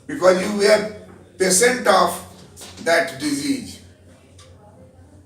because you were patient of that disease.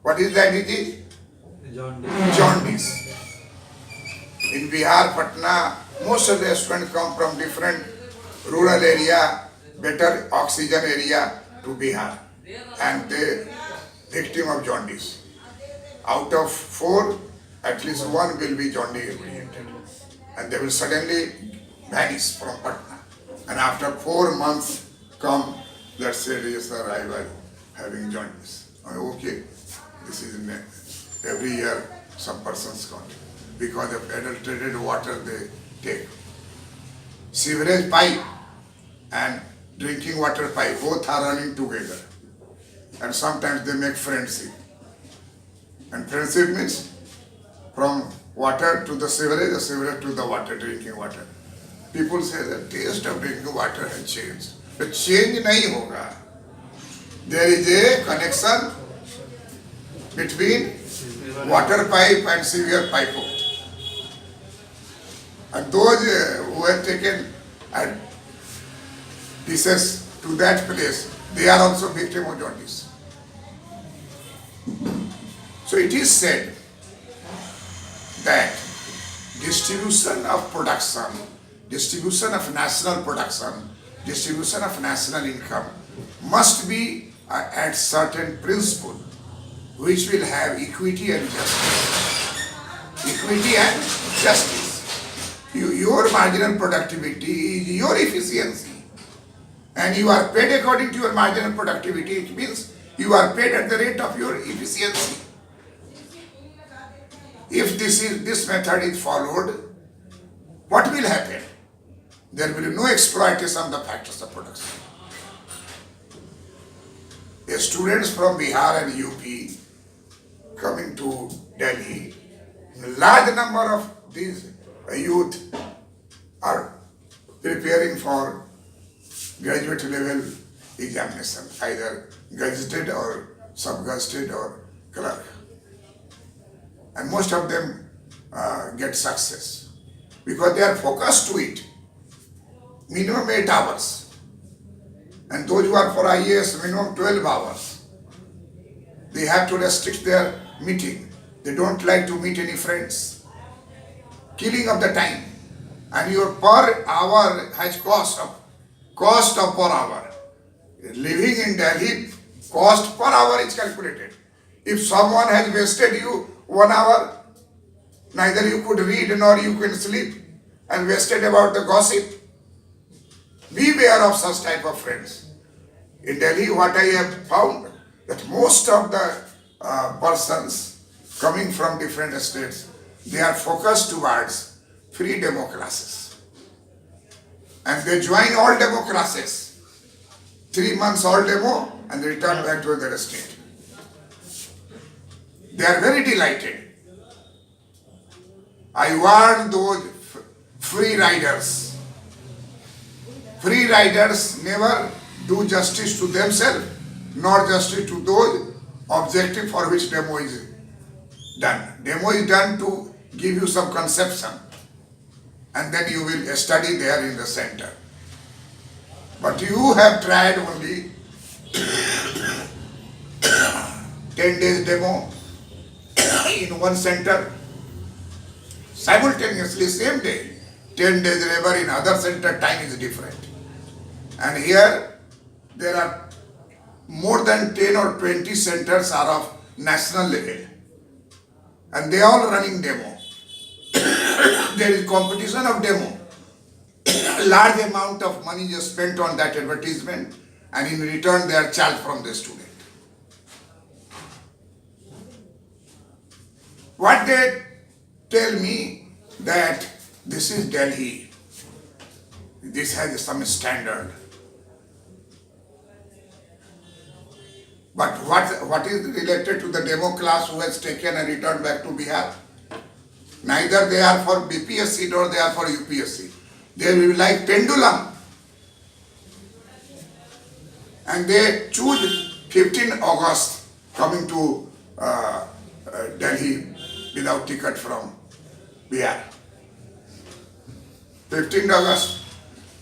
What is that disease? Jaundice. Jaundice. In Bihar, Patna, most of the students come from different rural area, better oxygen area to Bihar, and they victim of jaundice. Out of 4, at least 1 will be jaundice oriented, and they will suddenly vanish from Patna. And after 4 months come, let's say, yes sir, I was having jaundice. Okay, this is every year some persons come because of adulterated water they take. Sewerage pipe and drinking water pipe both are running together, and sometimes they make friendship. And friendship means from water to the sewerage to the water, drinking water. People say the taste of drinking water has changed. But change nahi hoga. There is a connection between water pipe and sewer pipe. And those who have taken dishes to that place, they are also victim of jaundice. So it is said that distribution of production, distribution of national production, distribution of national income must be at certain principle which will have equity and justice. Equity and justice. Your marginal productivity is your efficiency, and you are paid according to your marginal productivity. It means you are paid at the rate of your efficiency. If this method is followed, what will happen? There will be no exploitation of the factors of production. Students from Bihar and UP coming to Delhi, a large number of these youth are preparing for graduate level examination, either gazetted or sub-gazetted or clerk. And most of them get success because they are focused to it. Minimum 8 hours. And those who are for IAS, minimum 12 hours. They have to restrict their meeting. They don't like to meet any friends. Killing of the time. And your per hour has cost of per hour. Living in Delhi, cost per hour is calculated. If someone has wasted you 1 hour, neither you could read nor you can sleep, and wasted about the gossip. Beware of such type of friends. In Delhi, what I have found, that most of the persons coming from different states, they are focused towards free demo classes. And they join all demo classes. 3 months all demo, and they return back to their state. They are very delighted. I warn those free riders. Free riders never do justice to themselves, nor justice to those objective for which demo is done. Demo is done to give you some conception, and then you will study there in the center. But you have tried only 10 days demo in one center, simultaneously same day. 10 days labor in other center, time is different. And here there are more than 10 or 20 centers are of national level, and they all running demo. There is competition of demo. Large amount of money is spent on that advertisement, and in return they are charged from the student. What they tell me that this is Delhi, this has some standard. But what is related to the demo class who has taken and returned back to Bihar? Neither they are for BPSC nor they are for UPSC. They will be like pendulum. And they choose 15 August coming to Delhi without ticket from Bihar. 15th August,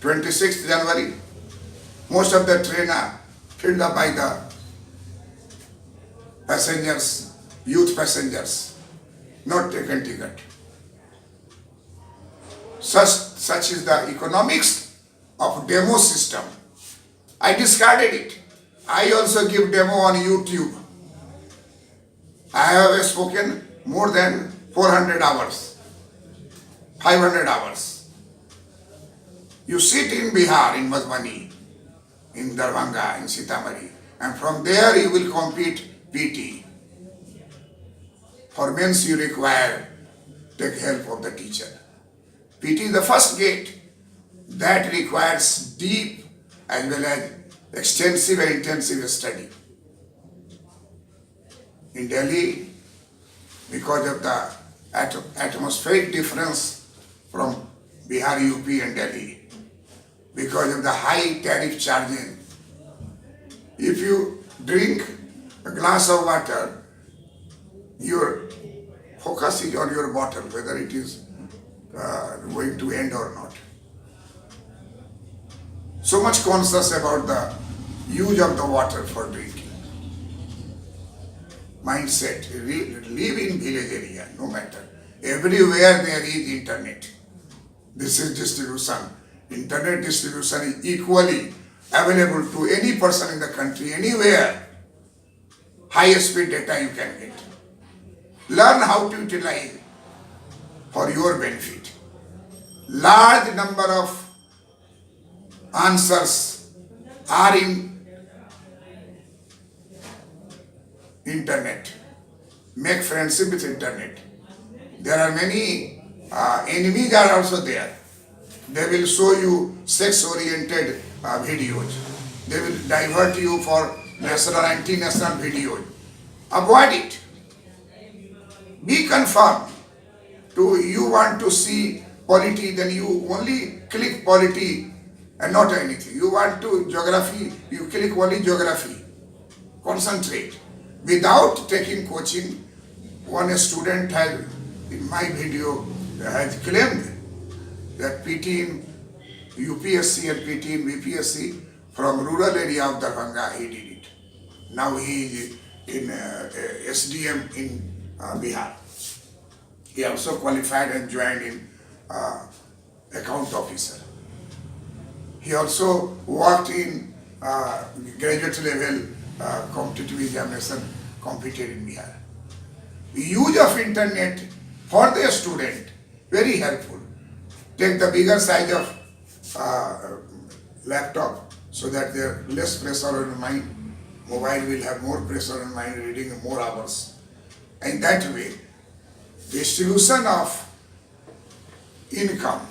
26th January, Most of the train are filled up by the passengers, youth passengers, not taken ticket. Such is the economics of demo system. I discarded it. I also give demo on YouTube. I have spoken more than 400 hours, 500 hours. You sit in Bihar, in Madhubani, in Darbhanga, in Sitamarhi, and from there you will compete PT. For means you require take help of the teacher. PT is the first gate that requires deep as well as extensive and intensive study. In Delhi, because of the atmospheric difference from Bihar, UP and Delhi, because of the high tariff charging, if you drink a glass of water, your focus is on your bottle, whether it is going to end or not. So much conscious about the use of the water for drinking. Mindset, live in village area, no matter. Everywhere there is internet. This is distribution. Internet distribution is equally available to any person in the country, anywhere. High speed data you can get. Learn how to utilize for your benefit. Large number of answers are in internet. Make friendship with internet. There are many enemies are also there. They will show you sex-oriented videos. They will divert you for national, anti-national videos. Avoid it. Be confirmed. You want to see polity, then you only click polity and not anything. You want to geography, you click only geography. Concentrate. Without taking coaching, one student has, in my video, has claimed that PT in UPSC and PT in VPSC from rural area of Darbhanga, he did it. Now he is in SDM in Bihar. He also qualified and joined in account officer. He also worked in graduate level competitive examination, competed in Bihar. Use of internet for the student, very helpful. Take the bigger size of laptop so that there less pressure on the mind. Mobile will have more pressure on the mind, reading more hours. And that way, distribution of income,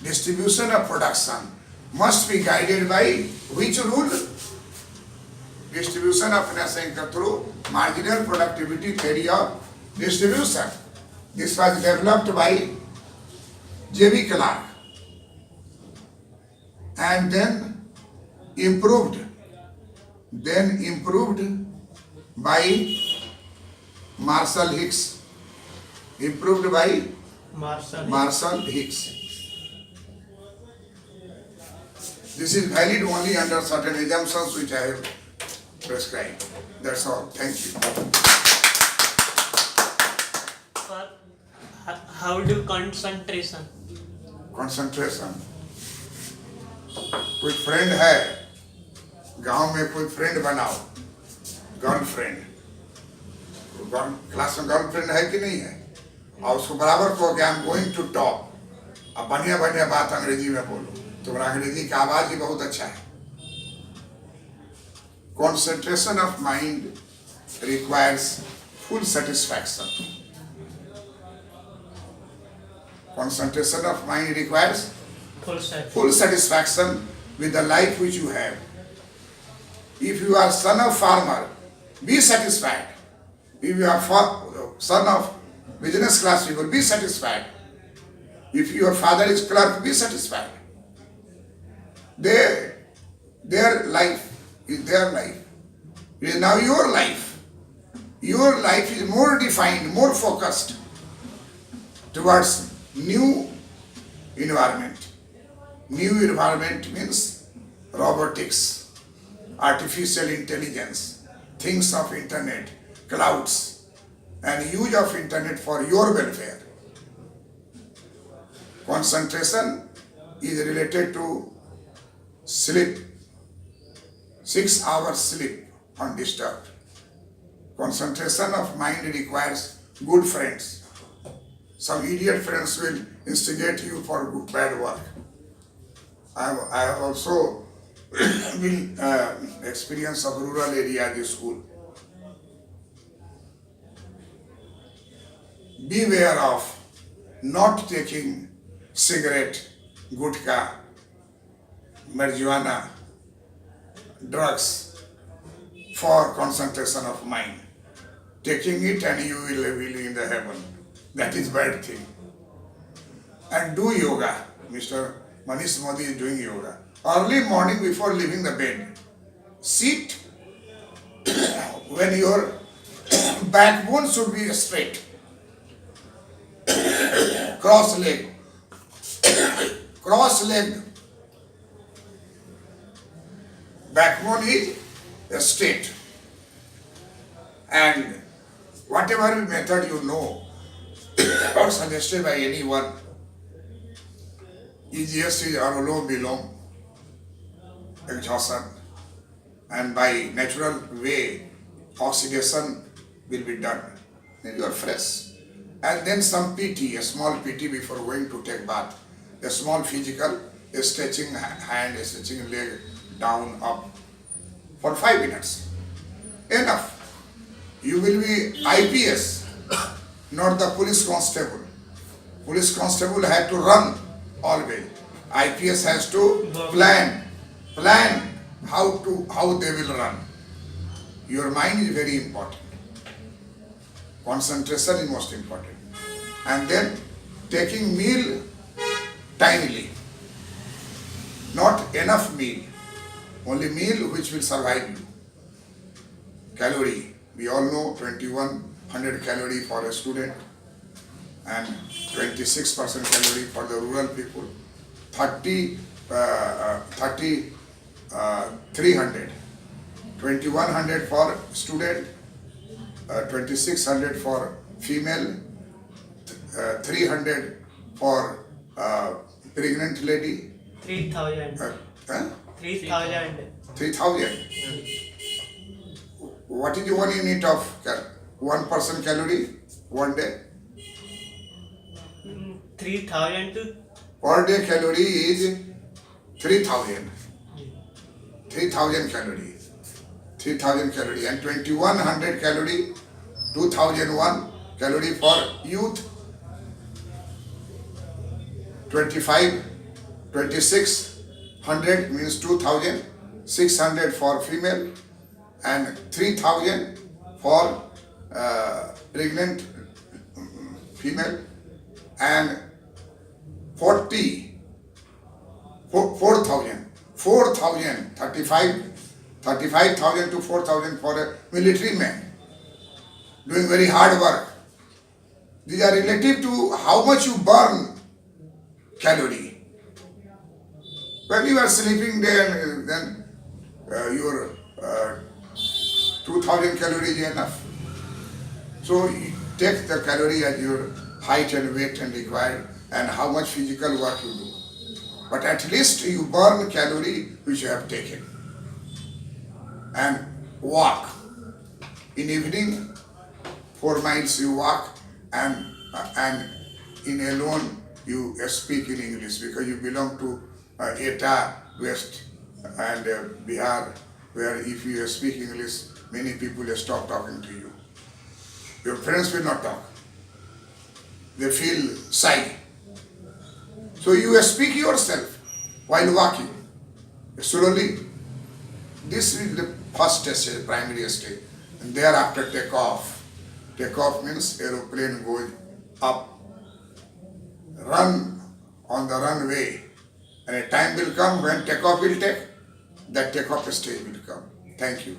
distribution of production must be guided by which rule? Distribution of financial income through marginal productivity theory of distribution. This was developed by J.B. Clark and then improved by Marshall Hicks. Improved by Marshall Hicks. This is valid only under certain assumptions which I have prescribed. That's all. Thank you. Sir, how do concentration? Concentration. कोई friend है, गांव में कोई friend बनाओ, girlfriend, class में girlfriend है कि नहीं है, और उसको बराबर को I am going to talk, अब बढ़िया बढ़िया बात अंग्रेजी में बोलो, तुम्हारा अंग्रेजी का आवाज ही बहुत अच्छा है. Concentration of mind requires full satisfaction. Concentration of mind requires full satisfaction with the life which you have. If you are son of farmer, be satisfied. If you are son of business class people, be satisfied. If your father is clerk, be satisfied. Their life is their life. It is now your life. Your life is more defined, more focused towards new environment. New environment means robotics, artificial intelligence, things of internet, clouds, and use of internet for your welfare. Concentration is related to sleep, 6 hours sleep undisturbed. Concentration of mind requires good friends. Some idiot friends will instigate you for bad work. I have also been experience of rural area at the school. Beware of not taking cigarette, gutka, marijuana, drugs for concentration of mind. Taking it and you will be in the heaven. That is bad thing. And do yoga. Mr. Manish Modi is doing yoga. Early morning before leaving the bed, sit when your backbone should be straight. Cross leg. Cross leg. Backbone is straight. And whatever method you know or suggested by anyone, easiest is Anulom Vilom, exhaustion, and by natural way, oxidation will be done. Then you are fresh. And then some PT, a small PT before going to take bath, a small physical, a stretching hand, a stretching leg, down, up, for 5 minutes. Enough. You will be IPS, not the police constable. Police constable had to run always. IPS has to plan how they will run. Your mind is very important. Concentration is most important. And then taking meal timely. Not enough meal. Only meal which will survive you. Calorie. We all know 2100 calorie for a student and 26% calorie for the rural people. 300. 2100 for student, 2600 for female, 300 for pregnant lady. 3000. 3000. 3000. What is the 1 unit of 1 person calorie one day? 3000 to Per day calorie is 3000. 3000 calorie. 3000 calorie and 2100 calorie, 2001 calorie for youth, 2600 means 2600 for female and 3000 for pregnant female and 35,000 to 4,000 for a military man doing very hard work. These are relative to how much you burn calorie. When you are sleeping there, then your 2,000 calories is enough. So you take the calorie as your height and weight and required and how much physical work you do. But at least you burn calorie which you have taken. And walk. In evening, 4 miles you walk and in alone you speak in English because you belong to Eta West and Bihar, where if you speak English, many people stop talking to you. Your friends will not talk. They feel shy. So you speak yourself while walking. Slowly, this is the first stage, primary stage. And thereafter take off. Take off means aeroplane goes up. Run on the runway. And a time will come when takeoff will take. That takeoff stage will come. Thank you.